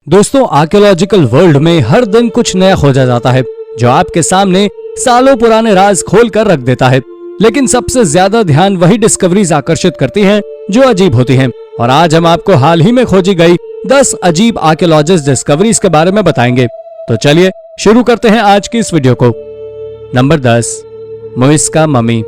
दोस्तों, archaeological world में हर दिन कुछ नया खोजा जाता है जो आपके सामने सालों पुराने राज खोल कर रख देता है। लेकिन सबसे ज्यादा ध्यान वही डिस्कवरीज आकर्षित करती हैं जो अजीब होती हैं। और आज हम आपको हाल ही में खोजी गई 10 अजीब आर्कियोलॉजिस्ट डिस्कवरीज के बारे में बताएंगे। तो चलिए शुरू करते हैं आज की इस वीडियो को। Number 10, मुइस्का mummy.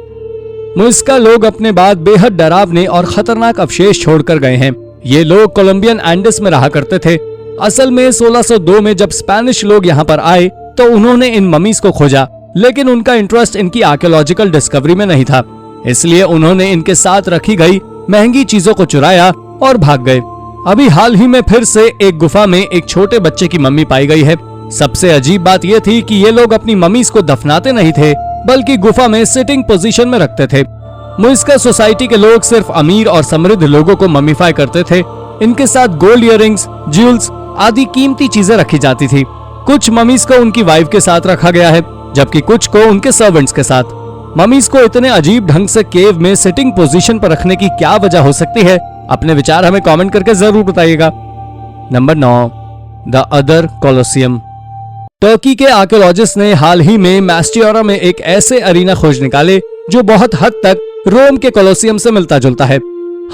मुइस्का लोग अपने बाद बेहद डरावने और खतरनाक अवशेष छोड़कर गए हैं। ये लोग कोलंबियन एंडीज में रहा करते थे। असल में 1602 में जब स्पेनिश लोग यहाँ पर आए तो उन्होंने इन ममीज को खोजा, लेकिन उनका इंटरेस्ट इनकी आर्कियोलॉजिकल डिस्कवरी में नहीं था। इसलिए उन्होंने इनके साथ रखी गई महंगी चीजों को चुराया और भाग गए। अभी हाल ही में फिर से एक गुफा में एक छोटे बच्चे की मम्मी पाई गई है। सबसे अजीब बात यह थी कि ये लोग अपनी मम्मीज को दफनाते नहीं थे, बल्कि गुफा में सिटिंग पोजीशन में रखते थे। मुइस्का सोसाइटी के लोग सिर्फ अमीर और समृद्ध लोगों को मम्मीफाई करते थे। इनके साथ गोल्ड इयररिंग्स, ज्वेल्स आदि कीमती चीजें रखी जाती थी। कुछ ममीज को उनकी वाइफ के साथ रखा गया है, जबकि कुछ को उनके सर्वेंट्स के साथ। ममीज को इतने अजीब ढंग से केव में सिटिंग पोजीशन पर रखने की क्या वजह हो सकती है? अपने विचार हमें कमेंट करके जरूर बताइएगा। Number 9, the other Colosseum. Turkey के आर्कियोलॉजिस्ट ने हाल ही में मैस्टियोरा में एक ऐसे अरीना खोज निकाले जो बहुत हद तक रोम के कोलोसियम से मिलता जुलता है।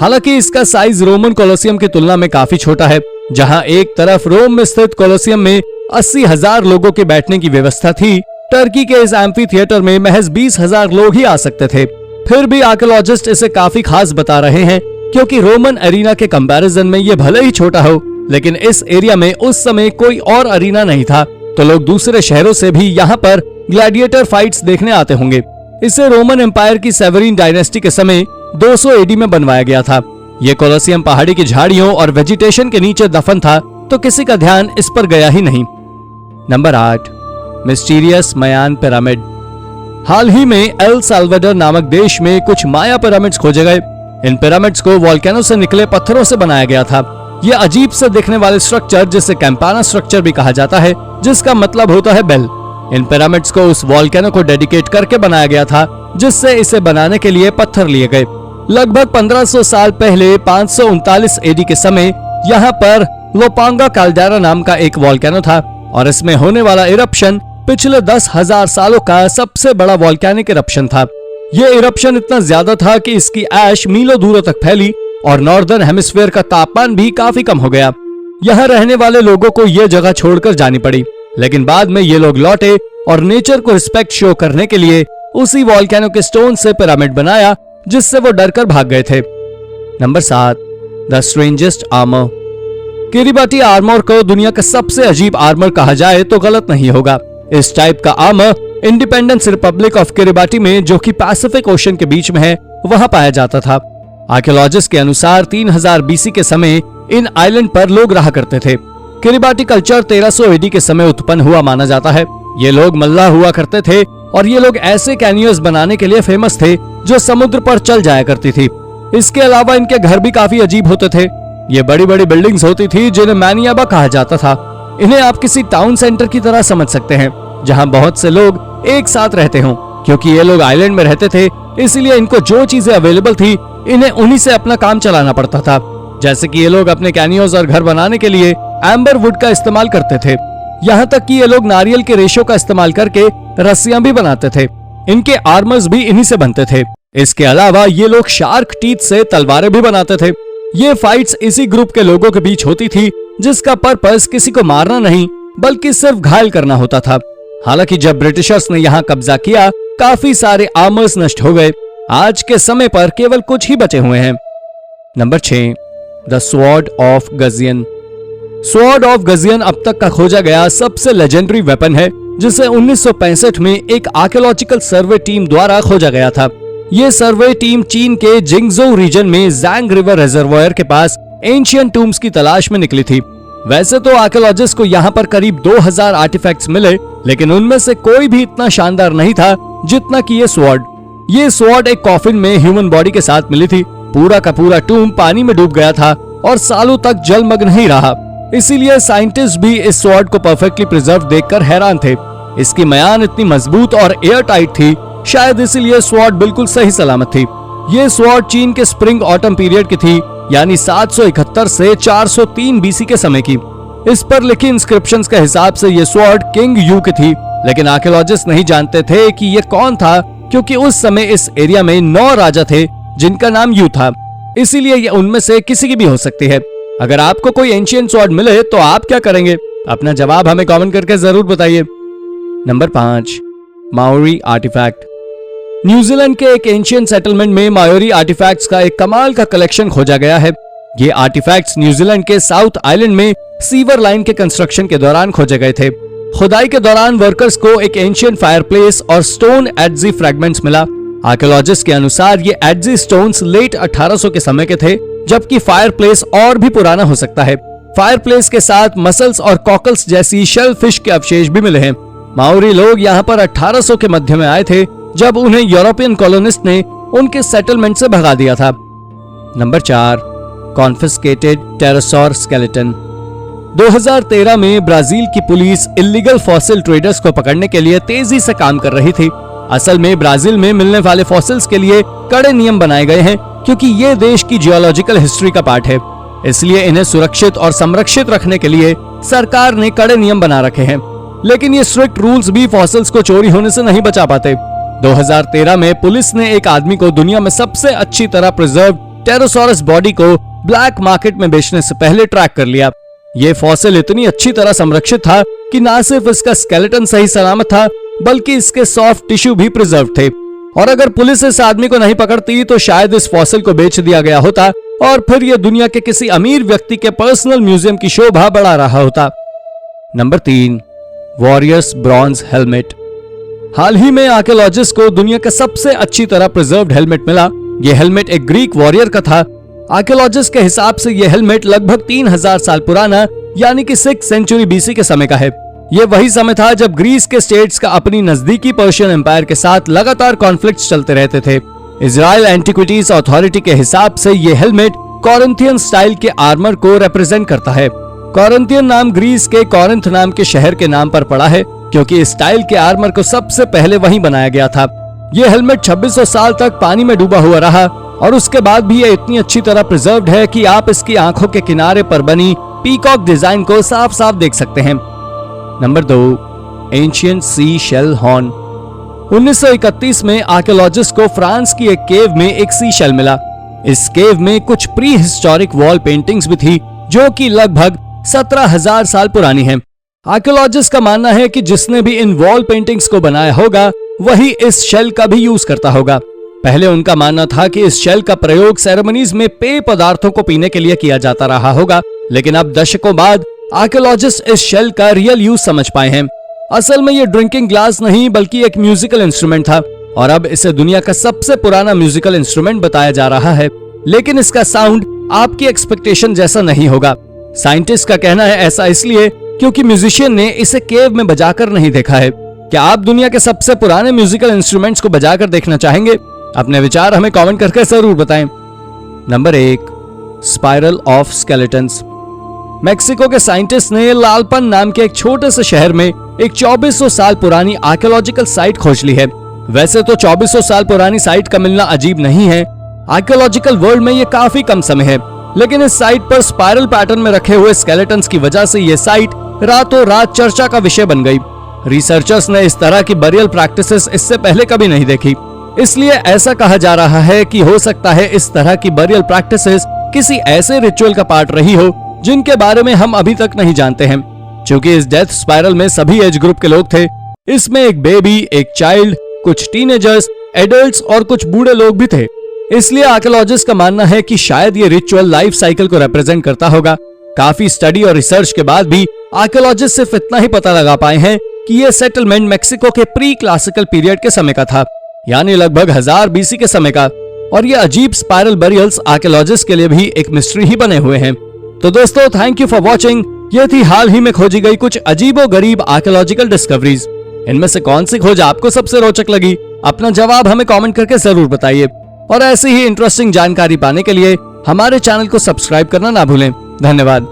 हालांकि इसका साइज रोमन कोलोसियम की तुलना में काफी छोटा है। जहां एक तरफ रोम में स्थित कोलोसियम में 80,000 लोगों के बैठने की व्यवस्था थी, टर्की के इस एम्फी थिएटर में महज 20,000 लोग ही आ सकते थे। फिर भी आर्कियोलॉजिस्ट इसे काफी खास बता रहे हैं, क्योंकि रोमन अरीना के कंपैरिजन में ये भले ही छोटा हो, लेकिन इस एरिया में उस समय कोई और अरीना नहीं था, तो लोग दूसरे शहरों से भी यहाँ पर ग्लैडिएटर फाइट्स देखने आते होंगे। इसे रोमन एम्पायर की सेवरीन डायनेस्टी के समय 200 एडी में बनवाया गया था। ये कोलोसियम पहाड़ी की झाड़ियों और वेजिटेशन के नीचे दफन था, तो किसी का ध्यान इस पर गया ही नहीं। नंबर 8, मिस्टीरियस मायान पिरामिड। हाल ही में एल साल्वाडोर नामक देश में कुछ माया पिरामिड्स खोजे गए। इन पिरामिड्स को वोल्केनो से निकले पत्थरों से बनाया गया था। ये अजीब से दिखने वाले स्ट्रक्चर, जिसे कैंपाना स्ट्रक्चर भी कहा जाता है, जिसका मतलब होता है बेल, इन पिरामिड्स को उस वोल्केनो को डेडिकेट करके बनाया गया था, जिससे इसे बनाने के लिए पत्थर लिए गए। लगभग 1500 साल पहले 539 एडी के समय यहाँ पर लोपांगा कैल्डेरा नाम का एक वोल्केनो था, और इसमें होने वाला इरप्शन पिछले 10,000 सालों का सबसे बड़ा वोल्केनिक इरप्शन था। ये इरप्शन इतना ज्यादा था कि इसकी ऐश मीलों दूरों तक फैली और नॉर्दर्न हेमिस्फीयर का तापमान भी काफी कम हो गया। यहाँ रहने वाले लोगों को ये जगह छोड़कर जानी पड़ी, लेकिन बाद में ये लोग लौटे और नेचर को रिस्पेक्ट शो करने के लिए उसी वोल्केनो के स्टोन से पिरामिड बनाया, जिससे वो डरकर भाग गए थे। Number 7, the strangest armour. किरिबाटी armour को दुनिया का सबसे अजीब आर्मर कहा जाए तो गलत नहीं होगा। इस टाइप का आर्मर इंडिपेंडेंस रिपब्लिक ऑफ किरिबाटी में, जो कि पैसिफिक ओशन के बीच में है, वहां पाया जाता था। आर्कियोलॉजिस्ट के अनुसार 3000 बीसी के समय इन आइलैंड पर लोग रहा करते थे। किरिबाटी कल्चर 1300 एडी के समय उत्पन्न हुआ माना जाता है। ये लोग मल्लाह हुआ करते थे, और ये लोग ऐसे कैनियोस बनाने के लिए फेमस थे जो समुद्र पर चल जाया करती थी। इसके अलावा इनके घर भी काफी अजीब होते थे। ये बड़ी बड़ी बिल्डिंग्स होती थी जिन्हें मैनियाबा कहा जाता था। इन्हें आप किसी टाउन सेंटर की तरह समझ सकते हैं, जहां बहुत से लोग एक साथ रहते हों। क्योंकि ये लोग आइलैंड में रहते थे, इसलिए इनको जो चीजें अवेलेबल थी, इन्हें उन्हीं से अपना काम चलाना पड़ता था। जैसे कि ये लोग अपने कैनियोस और घर बनाने के लिए एम्बर वुड का इस्तेमाल करते थे। यहाँ तक कि ये लोग नारियल के रेशों का इस्तेमाल करके रस्सियां भी बनाते थे। इनके आर्मर्स भी इन्हीं से बनते थे। इसके अलावा ये लोग शार्क टीथ से तलवारें भी बनाते थे। ये फाइट्स इसी ग्रुप के लोगों के बीच होती थी, जिसका पर्पस किसी को मारना नहीं, बल्कि सिर्फ घायल करना होता था। हालांकि जब ब्रिटिशर्स ने यहाँ कब्जा किया, काफी सारे आर्मर्स नष्ट हो गए। आज के समय पर केवल कुछ ही बचे हुए हैं। Number 6, the sword of Goujian. Sword of Goujian अब तक का खोजा गया सबसे लेजेंडरी वेपन है, जिसे 1965 में एक आर्कियोलॉजिकल सर्वे टीम द्वारा खोजा गया था। ये सर्वे टीम चीन के जिंगजो रीजन में जैंग रिवर रिजर्वायर के पास एंशिएंट टूम्स की तलाश में निकली थी। वैसे तो आर्कियोलॉजिस्ट को यहाँ पर करीब 2000 आर्टिफैक्ट्स मिले, लेकिन उनमें से कोई भी इतना शानदार नहीं था जितना कि ये स्वॉर्ड। ये स्वॉर्ड एक कॉफिन में ह्यूमन बॉडी के साथ मिली थी। पूरा का पूरा टूम पानी में डूब गया था और सालों तक जलमग्न ही रहा। इसीलिए साइंटिस्ट भी इस स्वॉर्ड को परफेक्टली प्रिजर्व देखकर हैरान थे। इसकी म्यान इतनी मजबूत और एयर टाइट थी, शायद इसीलिए स्वॉर्ड बिल्कुल सही सलामत थी। ये स्वॉर्ड चीन के स्प्रिंग ऑटम पीरियड की थी, यानी 771 से 403 बीसी के समय की। इस पर लिखी इंस्क्रिप्शंस के हिसाब से ये स्वॉर्ड किंग यू की थी, लेकिन आर्कियोलॉजिस्ट नहीं जानते थे कि ये कौन था, क्योंकि उस समय इस एरिया में 9 राजा थे जिनका नाम यू था, इसीलिए ये उनमें से किसी की भी हो सकती है। अगर आपको कोई एंशिएंट स्वॉर्ड मिले तो आप क्या करेंगे? अपना जवाब हमें कमेंट करके जरूर बताइए। Number 5, Maori artefact. न्यूजीलैंड के एक एंशिएंट सेटलमेंट में माओरी आर्टिफैक्ट्स का एक कमाल का कलेक्शन खोजा गया है। ये आर्टिफैक्ट्स न्यूजीलैंड के साउथ आइलैंड में सीवर लाइन के कंस्ट्रक्शन के दौरान खोजे गए थे। खुदाई के दौरान वर्कर्स को एक एंशिएंट फायरप्लेस और स्टोन एडजी फ्रैगमेंट्स मिला। आर्कियोलॉजिस्ट के अनुसार ये एडजी स्टोन्स लेट 1800 के समय के थे, जबकि फायरप्लेस और भी पुराना हो सकता है। फायरप्लेस के साथ मसल्स और कॉकल्स जैसी शेल फिश के अवशेष भी मिले हैं। माओरी लोग यहाँ पर 1800 के मध्य में आए थे, जब उन्हें यूरोपियन कॉलोनिस्ट ने उनके सेटलमेंट से भगा दिया था। Number 4, confiscated pterosaur skeleton. 2013 में ब्राजील की पुलिस इल्लीगल फॉसिल ट्रेडर्स को पकड़ने के लिए तेजी से काम कर रही थी। असल में ब्राजील में मिलने वाले फॉसिल्स के लिए कड़े नियम बनाए गए हैं, क्योंकि ये देश की जियोलॉजिकल हिस्ट्री का पार्ट है। इसलिए इन्हें सुरक्षित और संरक्षित रखने के लिए सरकार ने कड़े नियम बना रखे हैं। लेकिन ये स्ट्रिक्ट रूल्स भी फॉसिल्स को चोरी होने से नहीं बचा पाते। 2013 में पुलिस ने एक आदमी को दुनिया में सबसे अच्छी तरह प्रिजर्व टेरोसॉरस बॉडी को ब्लैक मार्केट में बेचने से पहले ट्रैक कर लिया। ये फॉसिल इतनी अच्छी तरह संरक्षित था कि न सिर्फ इसका स्केलेटन सही सलामत था, बल्कि इसके सॉफ्ट टिश्यू भी प्रिजर्व थे। और अगर पुलिस इस आदमी को नहीं पकड़ती तो शायद इस फॉसिल को बेच दिया गया होता और फिर यह दुनिया के किसी अमीर व्यक्ति के पर्सनल म्यूजियम की शोभा बढ़ा रहा होता। Number 3, warriors bronze helmet. हाल ही में आर्कियोलॉजिस्ट को दुनिया का सबसे अच्छी तरह प्रिजर्व्ड हेलमेट मिला। यह हेलमेट एक ग्रीक वॉरियर का था। आर्कियोलॉजिस्ट के हिसाब से यह हेलमेट लगभग 3000 साल पुराना, यानी कि 6th सेंचुरी BC के समय का है। यह वही समय था जब ग्रीस के स्टेट्स का अपनी नजदीकी पर्शियन एम्पायर के साथ लगातार कॉन्फ्लिक्ट्स चलते रहते थे। इजराइल एंटिक्विटीज अथॉरिटी के हिसाब से यह हेलमेट कॉरिंथियन स्टाइल के आर्मर को रिप्रेजेंट करता है। कॉरिंथियन नाम ग्रीस के कॉरिंथ नाम के शहर के नाम पर पड़ा है, क्योंकि इस स्टाइल के आर्मर को सबसे पहले वहीं बनाया गया था। यह हेलमेट 2600 साल तक पानी में डूबा हुआ रहा और उसके बाद भी यह इतनी अच्छी तरह प्रिजर्व्ड है कि आप इसकी आंखों के किनारे पर बनी पीकॉक डिजाइन को साफ साफ देख सकते हैं। नंबर 2, एंशिएंट सी शेल हॉर्न। 1931 में आर्कियोलॉजिस्ट को फ्रांस की एक केव में एक सी शेल मिला। इस केव में कुछ प्री हिस्टोरिक वॉल पेंटिंग्स भी थी, जो कि लगभग 17,000 साल पुरानी है। आर्कियोलॉजिस्ट का मानना है कि जिसने भी इन वॉल पेंटिंग्स को बनाया होगा वही इस शेल का भी यूज करता होगा। पहले उनका मानना था कि इस शेल का प्रयोग सेरेमनीज में पेय पदार्थों को पीने के लिए किया जाता रहा होगा, लेकिन अब दशकों बाद आर्कियोलॉजिस्ट इस शेल का रियल यूज समझ पाए हैं। असल में ये ड्रिंकिंग ग्लास नहीं बल्कि एक म्यूजिकल इंस्ट्रूमेंट था और अब इसे दुनिया का सबसे पुराना म्यूजिकल इंस्ट्रूमेंट बताया जा रहा है। लेकिन इसका साउंड आपकी एक्सपेक्टेशन जैसा नहीं होगा। साइंटिस्ट का कहना है ऐसा इसलिए क्योंकि म्यूजिशियन ने इसे केव में बजाकर नहीं देखा है। क्या आप दुनिया के सबसे पुराने म्यूजिकल इंस्ट्रूमेंट्स को बजाकर देखना चाहेंगे? अपने विचार हमें कमेंट करके जरूर बताएं। Number 1, spiral of skeletons. Mexico के साइंटिस्ट ने लालपन नाम के एक छोटे से शहर में एक 2400 साल पुरानी आर्कियोलॉजिकल साइट खोज ली है। वैसे तो 2400 साल पुरानी साइट का मिलना अजीब नहीं है, आर्कियोलॉजिकल वर्ल्ड में ये काफी कम समय है, लेकिन इस साइट पर स्पाइरल पैटर्न में रखे हुए स्केलेटन्स की वजह से ये साइट रातों रात चर्चा का विषय बन गई। रिसर्चर्स ने इस तरह की बरियल प्रैक्टिसेस इससे पहले कभी नहीं देखी, इसलिए ऐसा कहा जा रहा है कि हो सकता है इस तरह की बरियल प्रैक्टिसेस किसी ऐसे रिचुअल का पार्ट रही हो जिनके बारे में हम अभी तक नहीं जानते हैं। क्योंकि इस डेथ स्पाइरल में सभी एज ग्रुप के लोग थे। इसमें एक बेबी, एक चाइल्ड, कुछ टीनेजर्स, एडल्ट्स और कुछ बूढ़े लोग भी थे। इसलिए आर्कियोलॉजिस्ट का मानना है कि शायद ये रिचुअल लाइफ साइकिल को रिप्रेजेंट करता होगा। काफी स्टडी और रिसर्च के बाद भी आर्कियोलॉजिस्ट सिर्फ इतना ही पता लगा पाए हैं कि ये सेटलमेंट मेक्सिको के प्री क्लासिकल पीरियड के समय का था, यानी लगभग 1000 BC के समय का। और ये अजीब स्पाइरल बरियल्स आर्कियोलॉजिस्ट के लिए भी एक मिस्ट्री ही बने हुए हैं। तो दोस्तों, थैंक यू फॉर वॉचिंग। ये थी हाल ही में खोजी गई कुछ अजीबो गरीब आर्कियोलॉजिकल डिस्कवरीज। इनमें से कौन सी खोज आपको सबसे रोचक लगी? अपना जवाब हमें कमेंट करके जरूर बताइए। और ऐसी ही इंटरेस्टिंग जानकारी पाने के लिए हमारे चैनल को सब्सक्राइब करना ना भूलें। धन्यवाद।